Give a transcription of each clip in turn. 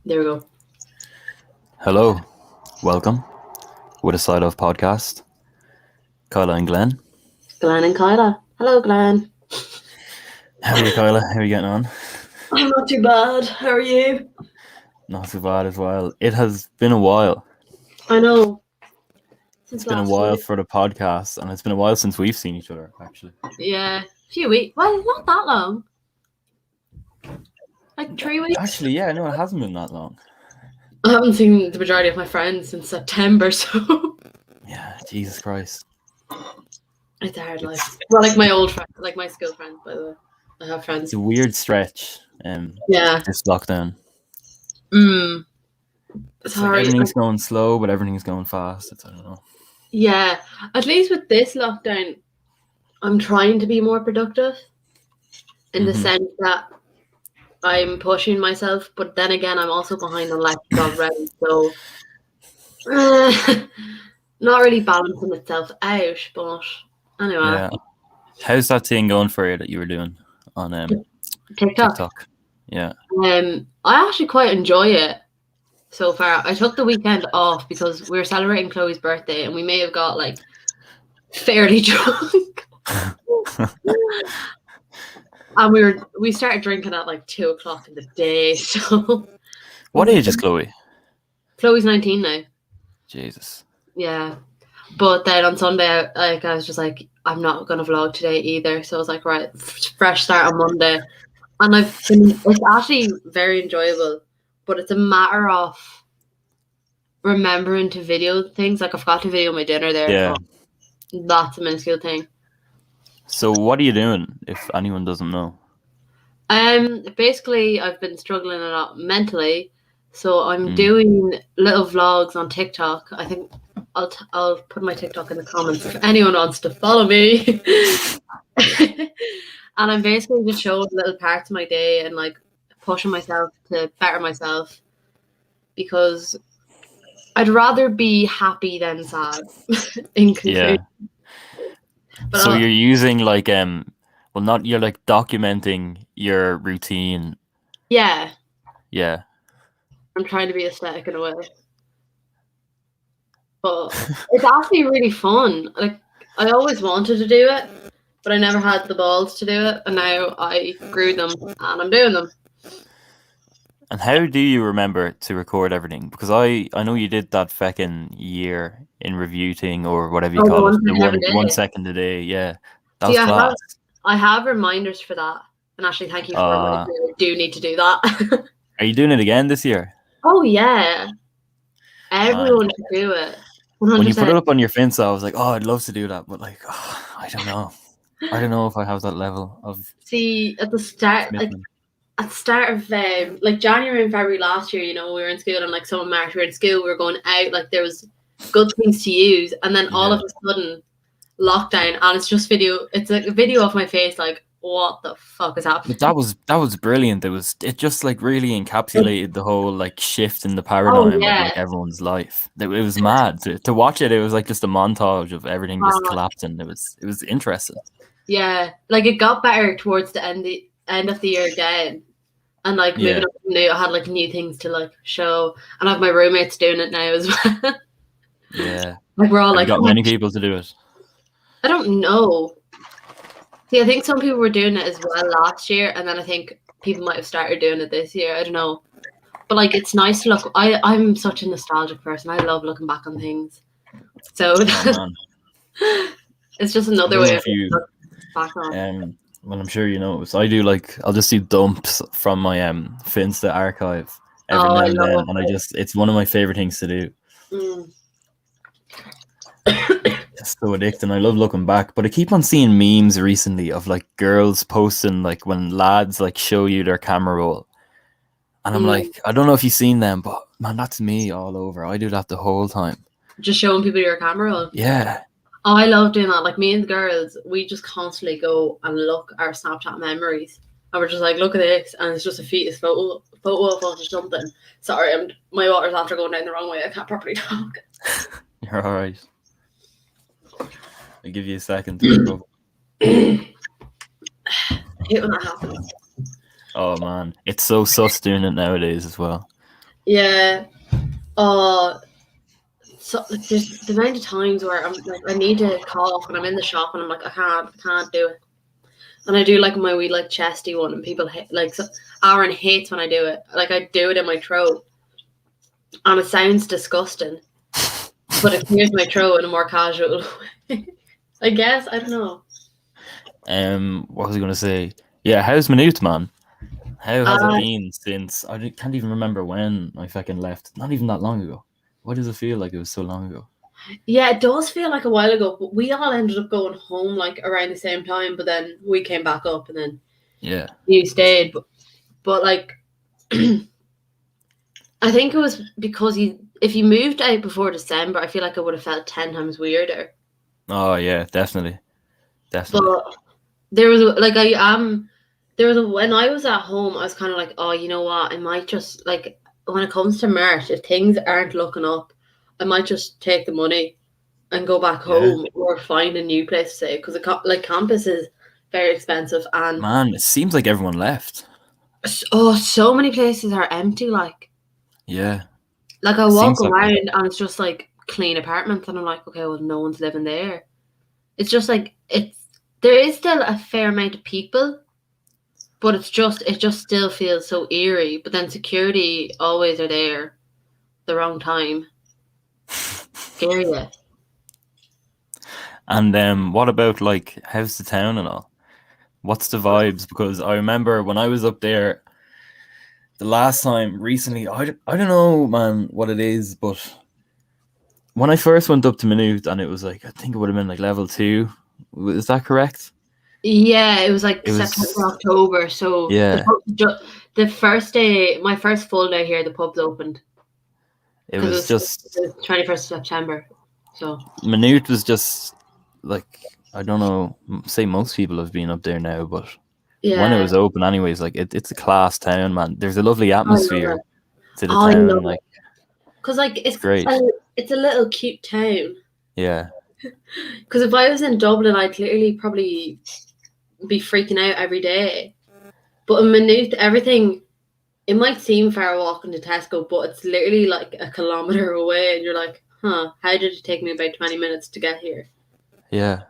There we go. Hello, welcome with a side of podcast. Kyla and Glenn. Glenn and Kyla. Hello, Glenn. How are you, Kyla? How are you getting on? I'm not too bad. How are you? Not too bad as well. It has been a while. I know. Since It's been a last while week. for the podcast, and it's been a while since we've seen each other, actually. Yeah. A few weeks. Well, not that long. Like 3 weeks. Actually, yeah, no, it hasn't been that long. I haven't seen the majority of my friends since September, so Yeah, Jesus Christ. it's a hard life. Well, like my old friends, like my school friends, by the way. I have friends. It's a weird stretch, Yeah. this lockdown. It's Like hard. everything's going slow, but everything's going fast. I don't know. Yeah. At least with this lockdown, I'm trying to be more productive in the sense that I'm pushing myself, but then again, I'm also behind on lectures already, so not really balancing itself out. But anyway, Yeah. How's that thing going for you that you were doing on TikTok? Yeah. I actually quite enjoy it so far. I took the weekend off because we were celebrating Chloe's birthday, and we may have got like fairly drunk. And we started drinking at like 2:00 in the day. So What age is Chloe? Chloe's 19 now. Jesus. Yeah. But then on Sunday, I was just like, I'm not gonna vlog today either. So I was like, right, fresh start on Monday. And it's actually very enjoyable, but it's a matter of remembering to video things. Like I forgot to video my dinner there. Yeah. That's a minuscule thing. So what are you doing, if anyone doesn't know? Basically, I've been struggling a lot mentally, so I'm doing little vlogs on TikTok. I think I'll put my TikTok in the comments if anyone wants to follow me. And I'm basically just showing little parts of my day and like pushing myself to better myself, because I'd rather be happy than sad. In conclusion. But so you're using like you're like documenting your routine. Yeah. Yeah. I'm trying to be aesthetic in a way. But it's actually really fun. Like I always wanted to do it, but I never had the balls to do it, and now I grew them and I'm doing them. And how do you remember to record everything? Because I know you did that feckin' year in review thing or whatever you call it. The 1 second a day, yeah. That was class. I have reminders for that. And actually thank you for reminding me. I do need to do that. Are you doing it again this year? Oh yeah. Everyone should do it. 100%. When you put it up on your Finsta, I was like, oh, I'd love to do that, but like, I don't know. I don't know if I have that level of. See, at the start, like at the start of like January and February last year, you know, we were in school, and like some of March we were in school, we were going out, like there was good things to use, and then all of a sudden lockdown, and it's just video. It's like a video of my face, like what the fuck is happening? But that was brilliant. It just like really encapsulated the whole like shift in the paradigm of like everyone's life. It was mad to watch it. It was like just a montage of everything just collapsing. It was interesting. Yeah, like it got better towards the end of the year again, and like moving up new, I had like new things to like show, and I have my roommates doing it now as well. Yeah, like we're all like, got many people to do it. I don't know. See, I think some people were doing it as well last year, and then I think people might have started doing it this year. I don't know. But like it's nice to look. I'm such a nostalgic person. I love looking back on things. So it's just another way of looking back on. Well, I'm sure you know. So I do I'll just do dumps from my Finsta archive every now and then, and it's one of my favorite things to do. It's so addicting. I love looking back, but I keep on seeing memes recently of like girls posting like when lads like show you their camera roll, and I'm like, I don't know if you've seen them, but man, that's me all over. I do that the whole time. Just showing people your camera roll. Yeah. Oh, I love doing that. Like me and the girls, we just constantly go and look our Snapchat memories, and we're just like, look at this, and it's just a fetus photo of us or something. Sorry, my water's after going down the wrong way. I can't properly talk. You're all right. I'll give you a second to recover. I hate when that happens. Oh man, it's so sus doing it nowadays as well. Yeah. So like, there's the amount of times where I'm like, I need to cough and I'm in the shop and I'm like, I can't do it. And I do like my wee like chesty one, and people like so Aaron hates when I do it. Like I do it in my throat, and it sounds disgusting, but it clears my throat in a more casual way. I guess I don't know. What was I going to say? Yeah, how's Minute, man? How has it Uh, been since can't even remember when I fucking left? Not even that long ago. Why does it feel like it was so long ago? yeah, it does feel like a while ago, but we all ended up going home like around the same time. But then we came back up, and then Yeah, you stayed. But like, I think it was because if you moved out before December, I feel like I would have felt 10 times weirder. oh yeah, definitely. But there was like when I was at home, I was kind of like, oh, you know what? I might just like when it comes to March, if things aren't looking up, I might just take the money and go back home or find a new place to stay because like campus is very expensive and Man, it seems like everyone left. so many places are empty. Like Yeah, I it walk seems that way. around and it's just like clean apartments, and I'm like, okay, well, no one's living there. It's just like there is still a fair amount of people. But it just still feels so eerie. But then security always are there the wrong time. Scary. And what about like how's the town and all? What's the vibes? Because I remember when I was up there the last time recently, I don't know, man, what it is, but when I first went up to Minute and it was like, I think it would have been like level 2. Is that correct? Yeah, it was like It was, September, October. So yeah, the first day, my first full day here, the pubs opened it because was it just, was 21st of September. So Minute was just like, I don't know, say most people have been up there now, but when it yeah, was open anyways, like it's a class town, man. There's a lovely I love atmosphere it. to the I town, love like it because like it's great. it's a little cute town. Yeah. Because if I was in Dublin, I'd clearly probably be freaking out every day. But in Maynooth, everything, it might seem far walking to Tesco, but it's literally like a kilometre away, and you're like, huh, how did it take me about 20 minutes to get here? Yeah.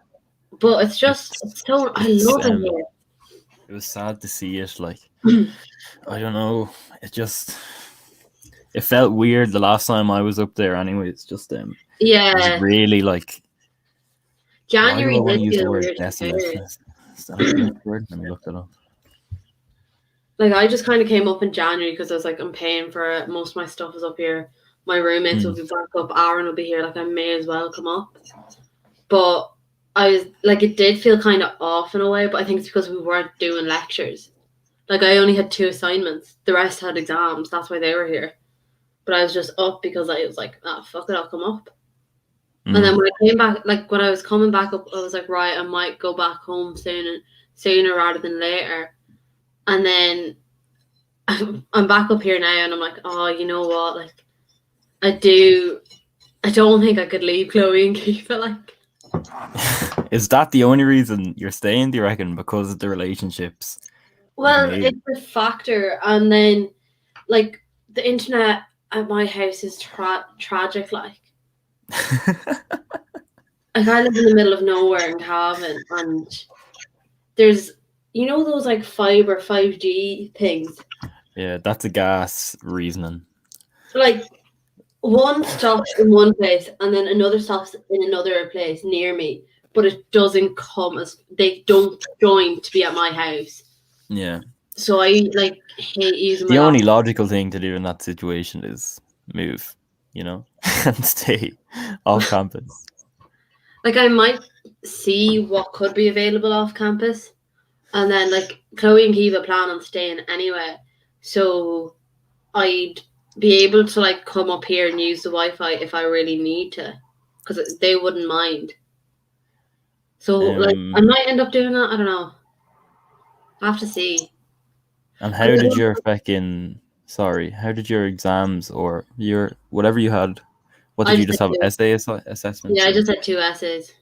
But it's so, I love it here. It was sad to see it, like, I don't know, it felt weird the last time I was up there anyway. It's just, it Yeah. was really like, January why do I want did to use the feel word weird. desolate? Is that a correct word? Let me look that up. Like, I just kind of came up in January because I was like, I'm paying for it. Most of my stuff is up here. My roommates will be back up. Aaron will be here. Like, I may as well come up. But I was like, it did feel kind of off in a way, but I think it's because we weren't doing lectures. Like, I only had 2 assignments. The rest had exams. That's why they were here. But I was just up because I was like, ah, fuck it, I'll come up. And then when I came back, like when I was coming back up, I was like, right, I might go back home sooner rather than later. And then I'm back up here now, and I'm like, oh, you know what? Like, I don't think I could leave Chloe and Kiva. Like, is that the only reason you're staying? Do you reckon because of the relationships? well, it's a factor, and then like the internet at my house is tragic. Like I live in the middle of nowhere in Cavan, and there's those like fiber 5G things. Yeah, that's a gas reasoning. Like one stops in one place and then another stops in another place near me, but it doesn't they don't join to be at my house. Yeah. So I like hate using the only logical thing to do in that situation is move, and stay off campus. Like I might see what could be available off campus, and then like Chloe and Kiva plan on staying anyway, so I'd be able to like come up here and use the Wi-Fi if I really need to, because they wouldn't mind. So like I might end up doing that. I don't know. I have to see. And how did your exams or your whatever you had? What did you just have? Essay assessments? Yeah, I just had 2 essays.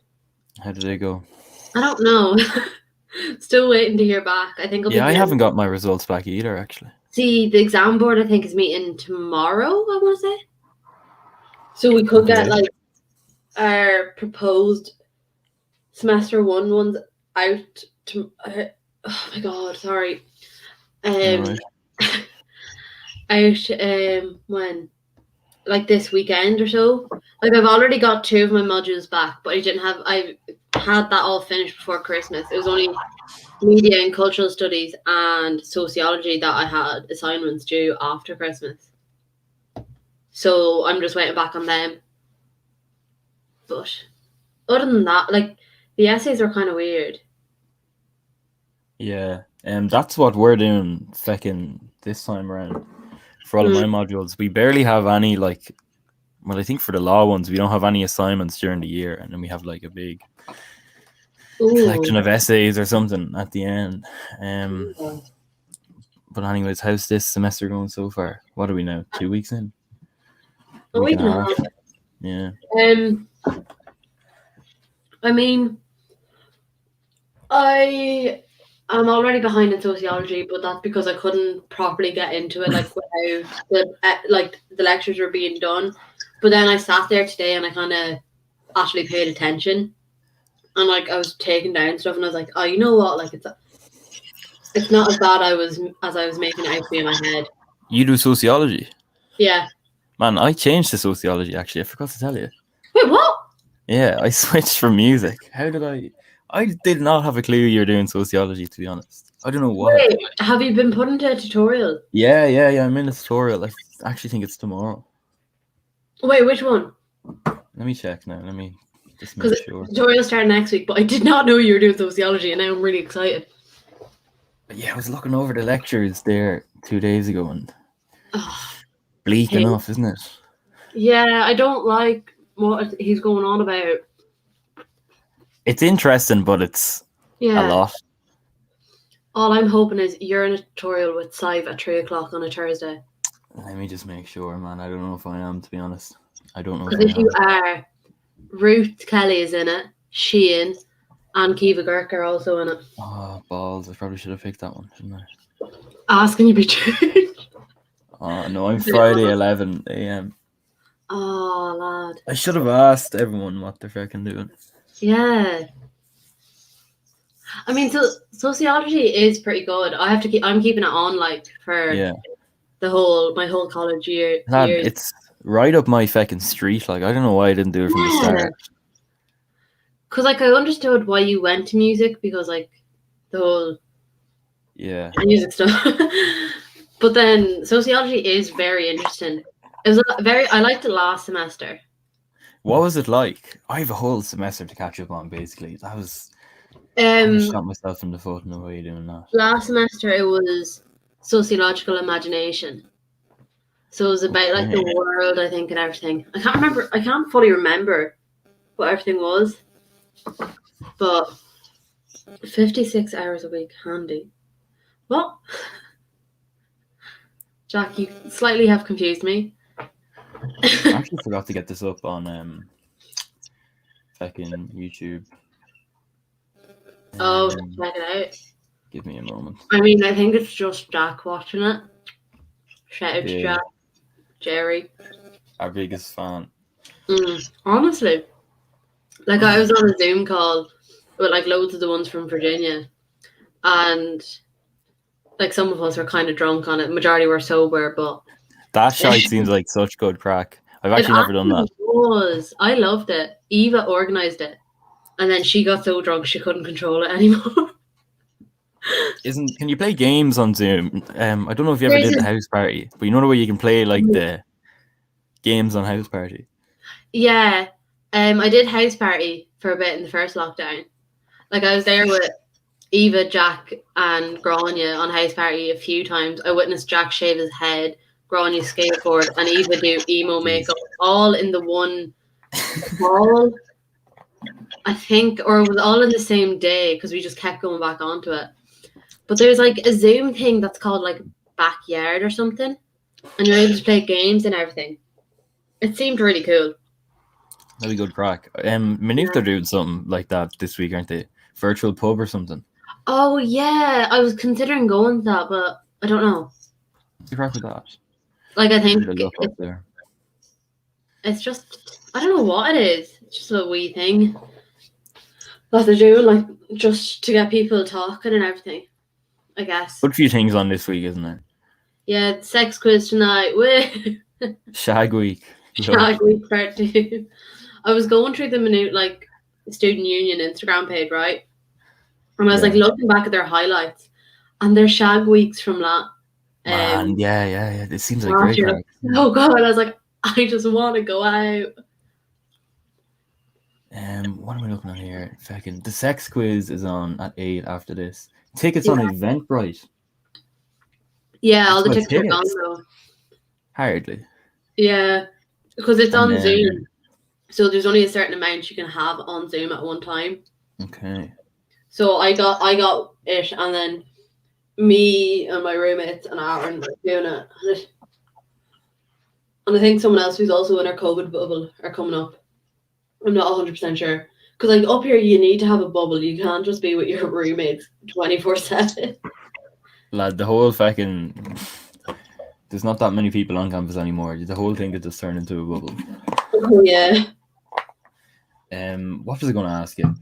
How did they go? I don't know. Still waiting to hear back. I think. I haven't got my results back either, actually. See, the exam board I think is meeting tomorrow. I want to say, so we could get like our proposed semester 1 ones out. Oh my god, sorry. Alright. Out when, like this weekend or so. Like I've already got 2 of my modules back, but I had that all finished before Christmas. It was only media and cultural studies and sociology that I had assignments due after Christmas. So I'm just waiting back on them. But other than that, like the essays are kind of weird. Yeah, that's what we're doing feckin' this time around. For all of my modules, we barely have any, like, well, I think for the law ones, we don't have any assignments during the year, and then we have like a big collection of essays or something at the end. But anyways, how's this semester going so far? What are we now? 2 weeks in? A week and a half. Yeah. I mean, I'm already behind in sociology, but that's because I couldn't properly get into it, like without the lectures were being done. But then I sat there today and I kind of actually paid attention, and like I was taking down stuff, and I was like, oh, you know what? Like it's not as bad as I was making it out to be in my head. You do sociology? Yeah. Man, I changed to sociology. Actually, I forgot to tell you. Wait, what? Yeah, I switched from music. How did I? I did not have a clue you were doing sociology, to be honest. I don't know why. Wait, have you been put into a tutorial? Yeah. I'm in a tutorial. I actually think it's tomorrow. Wait, which one? Let me check now. Let me just make sure. The tutorial started next week, but I did not know you were doing sociology, and now I'm really excited. Yeah, I was looking over the lectures there 2 days ago, and bleak enough, isn't it? Yeah, I don't like what he's going on about. It's interesting, but it's a lot. All I'm hoping is you're in a tutorial with Sive at 3:00 on a Thursday. Let me just make sure, man. I don't know if I am, to be honest. I don't know. Because if you are, Ruth Kelly is in it, Sheehan, and Kiva Girk are also in it. Oh, balls. I probably should have picked that one, shouldn't I? Asking you be true. Oh, no, I'm Friday, 11 a.m. Oh, lad. I should have asked everyone what they're fucking doing. Yeah. I mean, so sociology is pretty good. I'm keeping it on like for my whole college year. Lad, it's right up my fucking street. Like, I don't know why I didn't do it from the start. Because like I understood why you went to music, because like the whole music stuff. But then sociology is very interesting. It was I liked it last semester. What was it like? I have a whole semester to catch up on, basically. That was I shot myself in the foot in the way doing that. Last semester it was sociological imagination. So it was about like the world, I think, and everything. I can't fully remember what everything was. But 56 hours a week, handy. What? Jack, you slightly have confused me. I actually forgot to get this up on fucking YouTube. Oh, check it out. Give me a moment. I mean, I think it's just Jack watching it. Shout out to Jack. Jerry. Our biggest fan. Honestly. Like, I was on a Zoom call with, like, loads of the ones from Virginia. And, like, some of us were kind of drunk on it. Majority were sober, but... That shite seems like such good crack. I've actually never done that. I loved it. Eva organised it. And then she got so drunk she couldn't control it anymore. Can you play games on Zoom? I don't know if you ever did the house party, but you know the way you can play like the games on house party? Yeah. I did house party for a bit in the first lockdown. Like I was there with Eva, Jack, and Grania on house party a few times. I witnessed Jack shave his head, Grania skateboard, and Eva do emo makeup all in the one ball. I think, or it was all in the same day because we just kept going back onto it. But there's like a Zoom thing that's called like Backyard or something, and you're able to play games and everything. It seemed really cool. That'd be good crack. Maynooth are doing something like that this week, aren't they? Virtual pub or something. Oh yeah, I was considering going to that, but I don't know. the crack with that? Like, I think Give it a look up there. it's just, I don't know what it is. It's just a wee thing that they're doing, like, just to get people talking and everything, I guess. Good few things on this week, isn't there? Yeah, sex quiz tonight. Woo! Shag week. Shag week part 2. I was going through the minute, like, student union Instagram page, right? And I was like looking back at their highlights, and their shag weeks from that. Man, yeah. It seems like great. Like, oh god, I was like, I just want to go out. What am I looking at here? Fucking the sex quiz is on at 8 after this. Tickets on Eventbrite. Yeah, all the tickets are gone though. Hardly. Yeah, because it's on Zoom, so there's only a certain amount you can have on Zoom at one time. Okay. So I got it, and then me and my roommates and Aaron were doing it. And I think someone else who's also in our COVID bubble are coming up. I'm not 100% sure. Because, like, up here, you need to have a bubble. You can't just be with your roommates 24/7. Lad, the whole fucking... There's not that many people on campus anymore. The whole thing could just turn into a bubble. Oh, yeah. What was I going to ask you?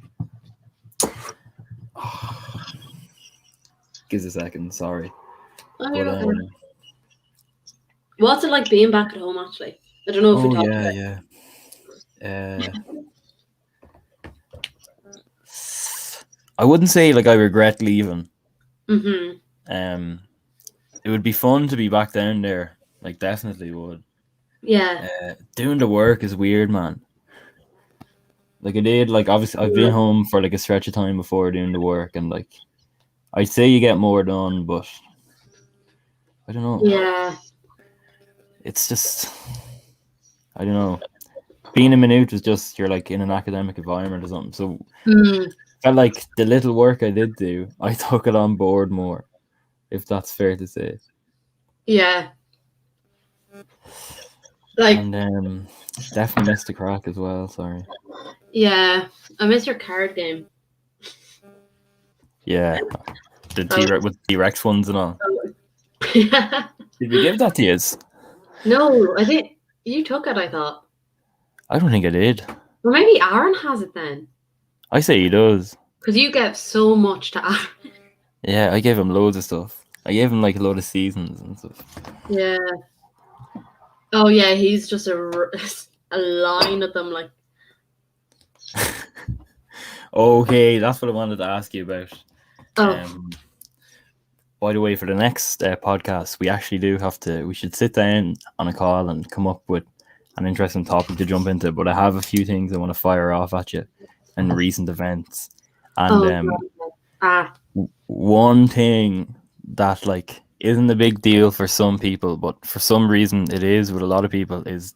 Give us a second, sorry. What's it like being back at home, actually? I don't know if we talked about it. I wouldn't say, like, I regret leaving. Mm-hmm. It would be fun to be back down there. Like, definitely would. Yeah. Doing the work is weird, man. Like, I did, like, obviously, I've been home for, like, a stretch of time before doing the work, and, like, I'd say you get more done, but I don't know. Yeah. It's just, I don't know. Being a minute was just, you're, like, in an academic environment or something. So, felt like the little work I did do, I took it on board more, if that's fair to say. Yeah. Like, and definitely missed the crack as well, sorry. Yeah. I miss your card game. Yeah. The T-Rex with T-Rex ones and all. Did we give that to you? No, I think you took it, I thought. I don't think I did. Well, maybe Aaron has it then. I say he does. Because you gave so much to Aaron. Yeah, I gave him loads of stuff. I gave him, like, a load of seasons and stuff. Yeah. Oh, yeah, he's just a line of them, like. Okay, that's what I wanted to ask you about. Oh. By the way, for the next podcast, we actually do have to, we should sit down on a call and come up with an interesting topic to jump into, but I have a few things I want to fire off at you in recent events. And one thing that, like, isn't a big deal for some people, but for some reason it is with a lot of people, is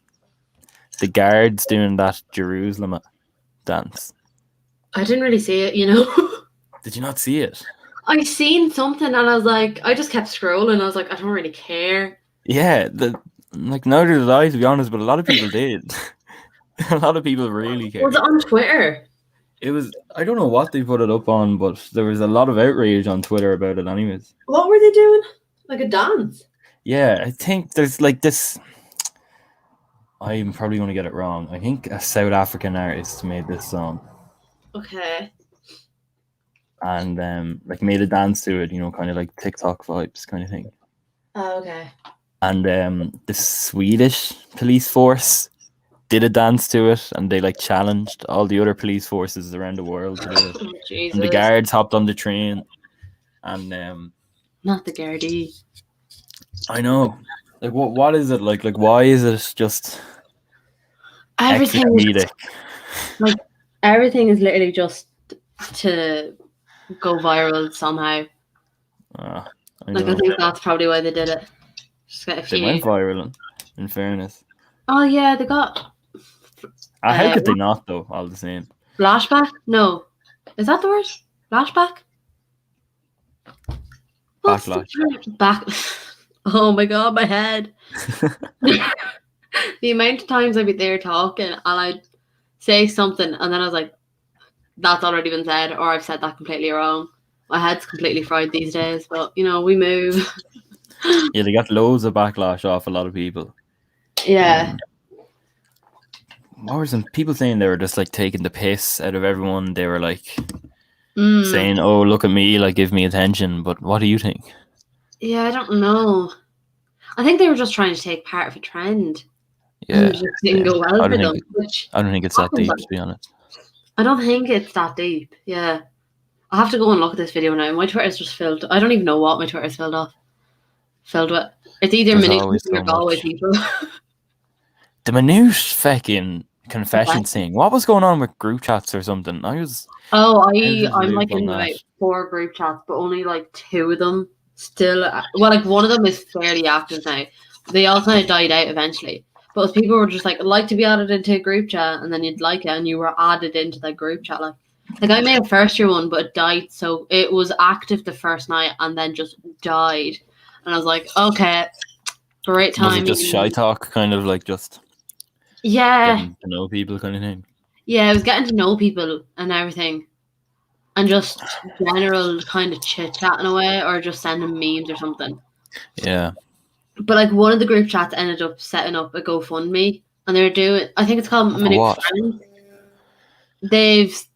the guards doing that Jerusalem dance. I didn't really see it, you know. Did you not see it? I seen something and I was like, I just kept scrolling. I was like, I don't really care. Yeah, like, neither did I, to be honest, but a lot of people did. A lot of people really cared. Was it on Twitter? It was, I don't know what they put it up on, but there was a lot of outrage on Twitter about it anyways. What were they doing? Like a dance? Yeah, I think there's, like, this, I'm probably going to get it wrong. I think a South African artist made this song. Okay. And like, made a dance to it, you know, kind of like TikTok vibes kind of thing. Oh, okay. And the Swedish police force did a dance to it, and they, like, challenged all the other police forces around the world to do it. Oh, Jesus. And the guards hopped on the train, and not the Gardaí. I know. Like, what is it like? Like, why is it just everything comedic? Like, everything is literally just to go viral somehow. I think that's probably why they did it. Just get a few. They went viral, in fairness. Oh yeah, they got. How could they not, though? All the same. Flashback? No, is that the word? Flashback? Backlash. Back. Oh my god, my head. The amount of times I'd be there talking and I'd say something and then I was like, that's already been said, or I've said that completely wrong. My head's completely fried these days, but, you know, we move. Yeah, they got loads of backlash off a lot of people. Yeah. What were some people saying? They were just like taking the piss out of everyone. They were like saying, "Oh, look at me, like give me attention." But what do you think? Yeah, I don't know. I think they were just trying to take part of a trend. Yeah, and it just didn't go well for them. I don't think it's that deep, to be honest. I don't think it's that deep. Yeah, I have to go and look at this video now. My Twitter's just filled. I don't even know what my Twitter's filled with. It's either Minute or Galway people. The Minute fucking confessions thing. What was going on with group chats or something? I'm like in like 4 group chats, but only like 2 of them still. Well, like one of them is fairly active now. They all kind of died out eventually. But people were just like to be added into a group chat, and then you'd like it, and you were added into that group chat. Like I made a first year one, but it died. So it was active the first night, and then just died. And I was like, okay, great time. Was it just shy talk, kind of like just getting to know people kind of thing? Yeah, I was getting to know people and everything, and just general kind of chit chat in a way, or just sending memes or something. Yeah. But like one of the group chats ended up setting up a GoFundMe, and they're doing. I think it's called Minute Friends.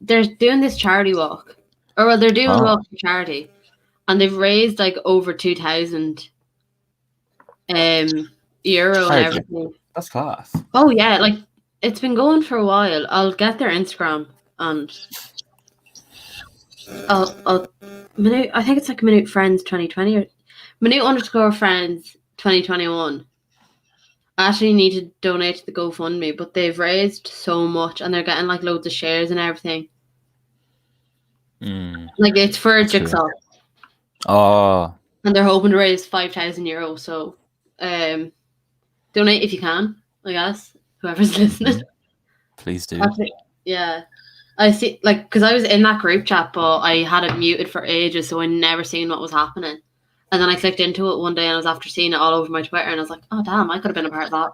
They're doing this charity walk, or well, they're doing a walk for charity, and they've raised like over 2,000 euro and everything. That's class. Oh yeah, like it's been going for a while. I'll get their Instagram and I'll Minute. I think it's like Minute Friends 2020 or Minute_Friends 2021. I actually need to donate to the GoFundMe, but they've raised so much and they're getting like loads of shares and everything. Like it's for Jigsaw. Oh. And they're hoping to raise 5,000 euros. So donate if you can, I guess. Whoever's listening. Please do. Yeah. I see, like, because I was in that group chat, but I had it muted for ages, so I never seen what was happening. And then I clicked into it one day, and I was after seeing it all over my Twitter, and I was like, "Oh damn, I could have been a part of that."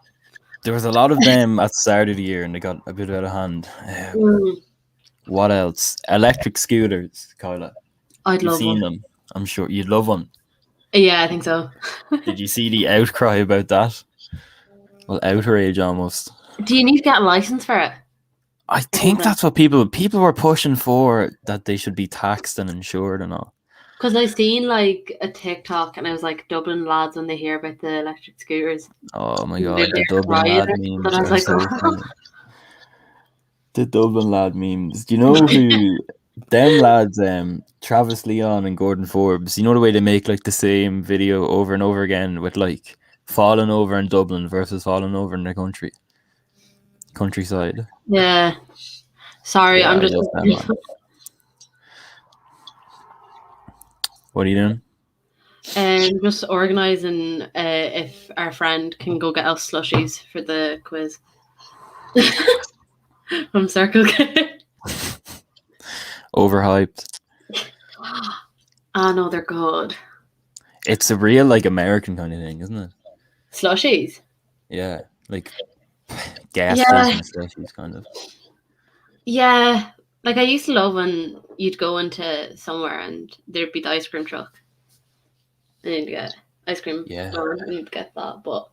There was a lot of them at the start of the year, and they got a bit out of hand. What else? Electric scooters, Kyla. I'd love seen them. I'm sure you'd love one. Yeah, I think so. Did you see the outcry about that? Well, outrage almost. Do you need to get a license for it? I think that's what people were pushing for, that they should be taxed and insured and all. Because I seen like a TikTok and I was like, Dublin lads when they hear about the electric scooters. Oh my god, the Dublin lad memes are so funny. The Dublin lad memes. Do you know who them lads, Travis Leon and Gordon Forbes, you know the way they make like the same video over and over again with like falling over in Dublin versus falling over in their countryside. Yeah. Sorry, I'm just What are you doing? Just organising if our friend can go get us slushies for the quiz. From Circle K. Overhyped. Oh no, they're good. It's a real like American kind of thing, isn't it? Slushies? Yeah, like gas station slushies kind of. Yeah. Like I used to love when you'd go into somewhere and there'd be the ice cream truck. And you'd get ice cream. Yeah. And you'd get that. But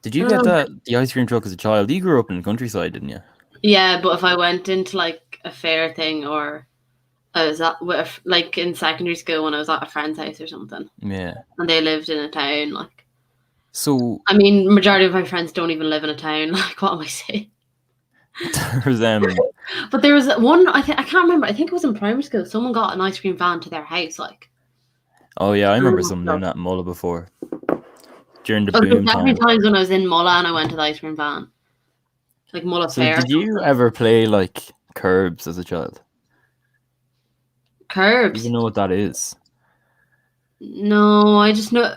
did you get the ice cream truck as a child? You grew up in the countryside, didn't you? Yeah, but if I went into like a fair thing, or I was at like in secondary school when I was at a friend's house or something. Yeah. And they lived in a town, like. So I mean, majority of my friends don't even live in a town. Like, what am I saying? There's But there was one, I can't remember. I think it was in primary school. Someone got an ice cream van to their house, like. Oh yeah, I remember someone doing that in Mulla before. During the boom time. Every times when I was in Mulla and I went to the ice cream van. Like Mulla Fair. Did you ever play like Curbs as a child? Curbs? Do you know what that is? No, I just know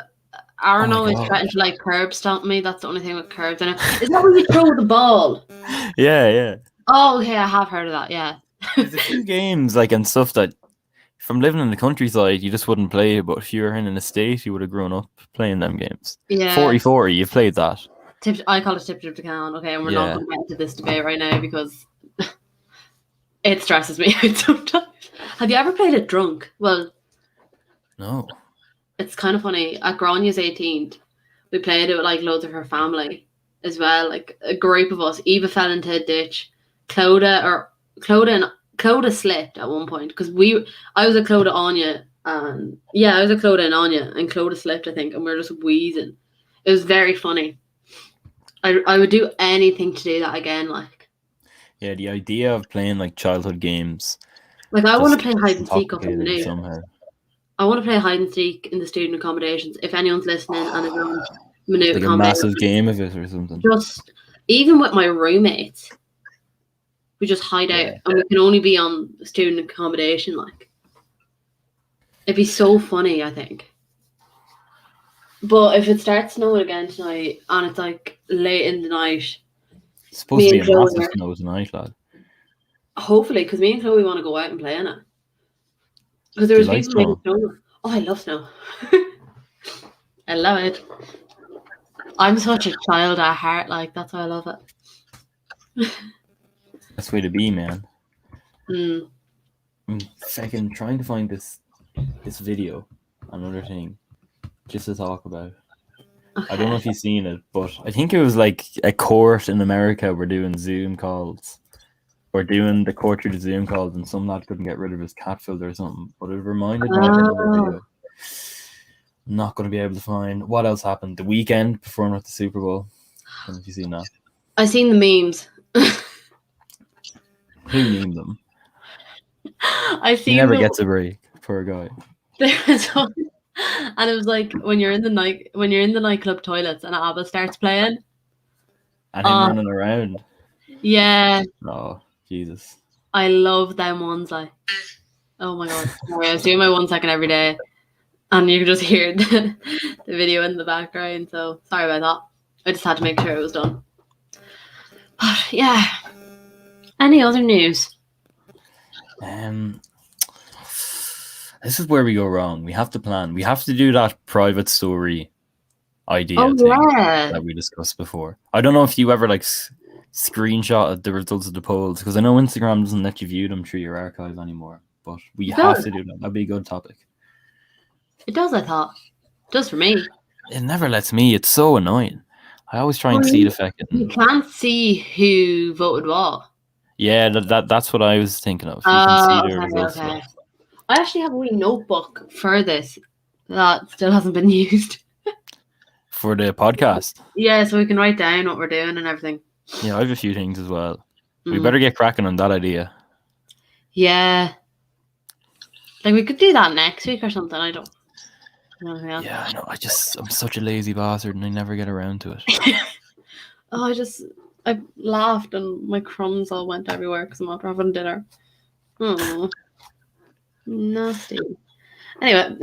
Aaron always threatened to like curb stomp me. That's the only thing with curbs. And is that where you throw the ball? Yeah. Oh, okay, I have heard of that, yeah. There's a few games like and stuff that from living in the countryside you just wouldn't play, but if you were in an estate you would have grown up playing them games. Yeah. 40-40, you've played that. I call it tip to can. Okay, and we're not going to get into this debate right now because it stresses me out sometimes. Have you ever played it drunk? Well, no. it's kind of funny. At Granya's 18th, we played it with like loads of her family as well. Like a group of us. Eva fell into a ditch. Clodagh slipped at one point because I was a Clodagh Anya, and I was a Clodagh and Anya, and Clodagh slipped, I think, and we were just wheezing. It was very funny. I would do anything to do that again. Like, yeah, the idea of playing like childhood games. Like I want to play hide and seek up in the intoxicating new. somehow. I want to play hide and seek in the student accommodations. If anyone's listening and is on minute Like a massive game of it or something. just even with my roommates, we just hide out, and we can only be on student accommodation. Like, it'd be so funny, I think. But if it starts snowing again tonight, and it's like late in the night, It's supposed to be Me a and massive Chloe snow tonight, lad. hopefully, because me and Chloe want to go out and play in it. Because there was Do you like people making snow. Oh, I love snow. I love it. I'm such a child at heart. Like, that's why I love it. That's the way to be, man. Mm. I'm fucking trying to find this video, another thing, just to talk about. I don't know if you've seen it, but I think it was like a court in America were doing Zoom calls. Or doing the court through the Zoom calls, and some lad couldn't get rid of his cat filter or something. But it reminded me of another video. I'm not going to be able to find. What else happened? The Weeknd performing at the Super Bowl. I don't know if you've seen that. I seen the memes. Who named them? I seen. He never gets a break. Poor guy. There was one, and it was like when you're in the nightclub toilets and ABBA starts playing, and him running around. Yeah. Oh, Jesus. I love them ones. Like, oh my god. Sorry, I was doing my 1 second every day, and you could just hear the video in the background. So sorry about that. I just had to make sure it was done. But yeah. Any other news? This is where we go wrong. We have to plan. We have to do that private story idea thing that we discussed before. I don't know if you ever like screenshot the results of the polls, because I know Instagram doesn't let you view them through your archive anymore. But we have to do that. That'd be a good topic. It does, I thought. It does for me. It never lets me. It's so annoying. I always try and see the fucking. You can't see who voted what. Yeah, that's what I was thinking of. You can see the results. Okay. I actually have a wee notebook for this that still hasn't been used. For the podcast? Yeah, so we can write down what we're doing and everything. Yeah, I have a few things as well. We better get cracking on that idea. Yeah. Like, we could do that next week or something. I don't know. Yeah, I know. I'm such a lazy bastard and I never get around to it. I laughed and my crumbs all went everywhere because I'm after having dinner. Oh, nasty. Anyway,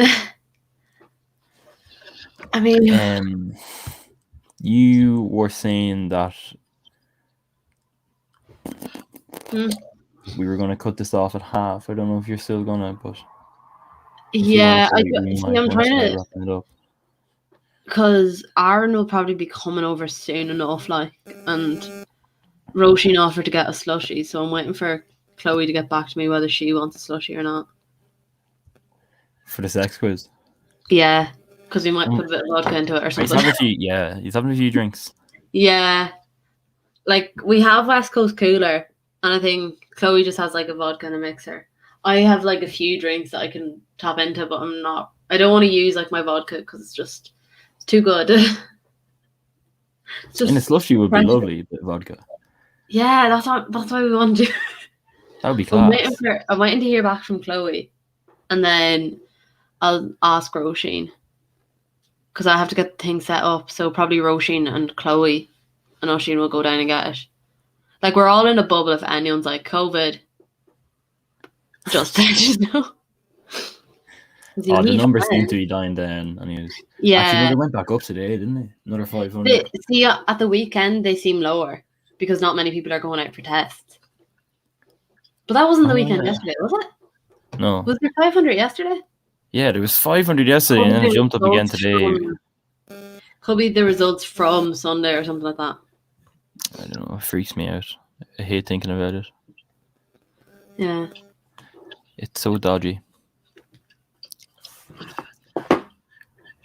I mean, you were saying that we were going to cut this off at half. I don't know if you're still gonna, but yeah, I'm trying to. Because Aaron will probably be coming over soon enough, like, and Roisin offered to get a slushie, so I'm waiting for Chloe to get back to me whether she wants a slushie or not. For the sex quiz? Yeah, because we might put a bit of vodka into it or something. He's having a few drinks. Yeah. Like, we have West Coast Cooler, and I think Chloe just has, like, a vodka and a mixer. I have, like, a few drinks that I can tap into, but I don't want to use, like, my vodka because it's too good. And a slushie would be lovely, a bit of vodka. Yeah, that's why we want to do. That would be class. I'm waiting to hear back from Chloe, and then I'll ask Roisin, because I have to get the thing set up. So probably Roisin and Chloe and Oisin will go down and get it. Like, we're all in a bubble if anyone's like COVID. Just know. The numbers seem to be dying down. Anyways. Yeah. Actually, they went back up today, didn't they? Another 500. See, at the weekend, they seem lower because not many people are going out for tests. But that wasn't the weekend yesterday, was it? No. Was there 500 yesterday? Yeah, there was 500 yesterday, and then it jumped up again today. Could be the results from Sunday or something like that. I don't know. It freaks me out. I hate thinking about it. Yeah. It's so dodgy.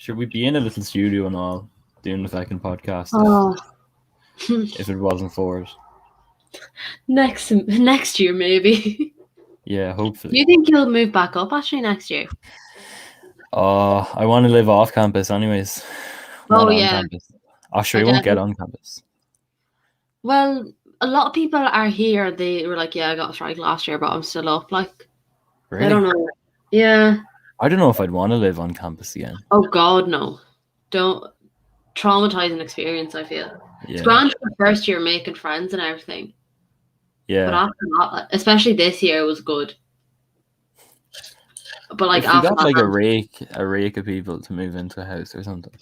Should we be in a little studio and all doing the fucking podcast Oh, if it wasn't for it? next year maybe. Yeah, Do hopefully. you think you'll move back up actually next year? I want to live off campus anyways. Oh, Not on yeah. campus. Oh, sure, you won't get on campus. Well, a lot of people are here. They were like, "Yeah, I got a strike last year, but I'm still up." Like, Really? I don't know. Yeah. I don't know if I'd want to live on campus again. Oh God, no! Don't traumatizing experience. I feel it's Yeah. grand for the first year making friends and everything, but Yeah. after that, especially this year, was good. But like If we after got that, like a rake of people to move into a house or something.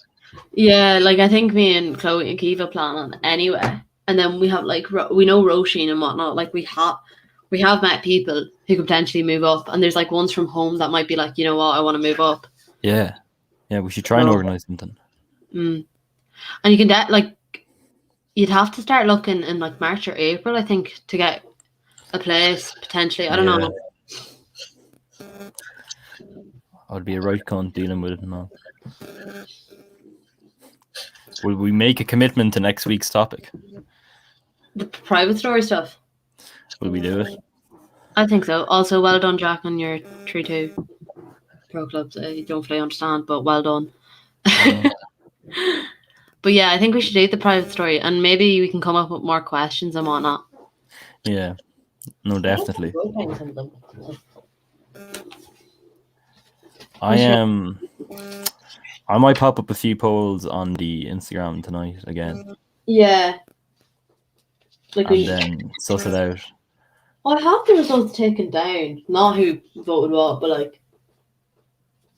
yeah, like I think me and Chloe and Kiva plan on anyway, and then we have like we know Roisin and whatnot. Like we have met people who could potentially move up, and there's like ones from home that might be like, you know what, I want to move up. Yeah. Yeah, we should try and No. organize something. And you can like you'd have to start looking in like March or April, I think, to get a place potentially. I don't Yeah. know. I'd be a right cunt dealing with it and all. Will we make a commitment to next week's topic? The private story stuff. Will we do it? I think so. Also, well done, Jack, on your 3-2 pro clubs. I don't fully understand, but well done. But yeah, I think we should do the private story, and maybe we can come up with more questions and whatnot. Yeah. No, definitely. I might pop up a few polls on the Instagram tonight again. Yeah. Like and then suss it out. I have the results taken down. Not who voted what, but like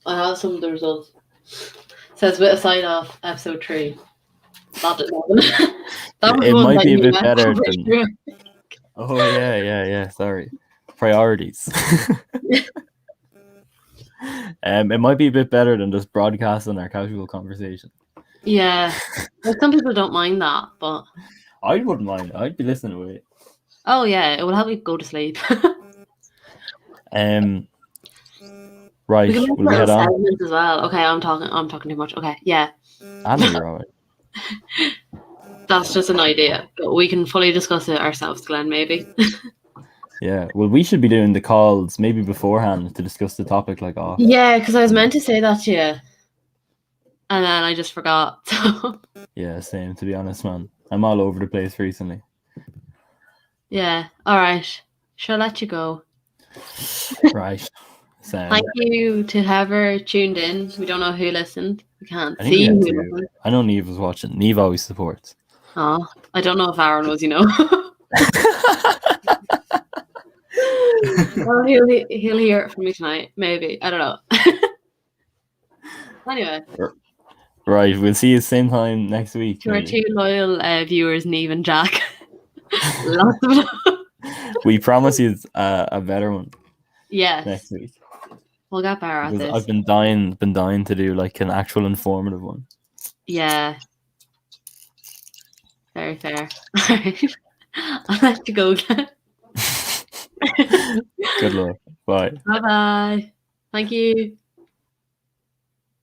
I have some of the results. It says with a sign off episode 3. That didn't happen. That was It one might that be a you bit meant better to than- through. Oh yeah. Sorry. Priorities. It might be a bit better than just broadcasting our casual conversation. Yeah. Like, some people don't mind that, but I wouldn't mind. I'd be listening to it. oh yeah, it will help you go to sleep. Right. We can make Will we head little on? segments as well. Okay, I'm talking too much. Okay, yeah. I know you're alright. That's just an idea. But we can fully discuss it ourselves, Glenn, maybe. Yeah. Well, we should be doing the calls maybe beforehand to discuss the topic like off. Yeah, because I was meant to say that to you. And then I just forgot. So Yeah, same, to be honest, man. I'm all over the place recently. yeah. Alright. Shall I let you go? Right. So, Thank you to whoever tuned in. We don't know who listened. We can't I think we see had who two. listened. I know Neve was watching. Neve always supports. Oh, I don't know if Aaron was, you know. Well, he'll hear it from me tonight, maybe. I don't know. Anyway, Right, we'll see you same time next week. to our maybe. 2 loyal viewers, Neve and Jack. Lots of love. We promise you a better one Yes, next week. we'll get better at Because this. I've been dying to do like an actual informative one. Yeah. Very fair. Alright. I'll let you go. Good luck. Bye. Bye bye. Thank you.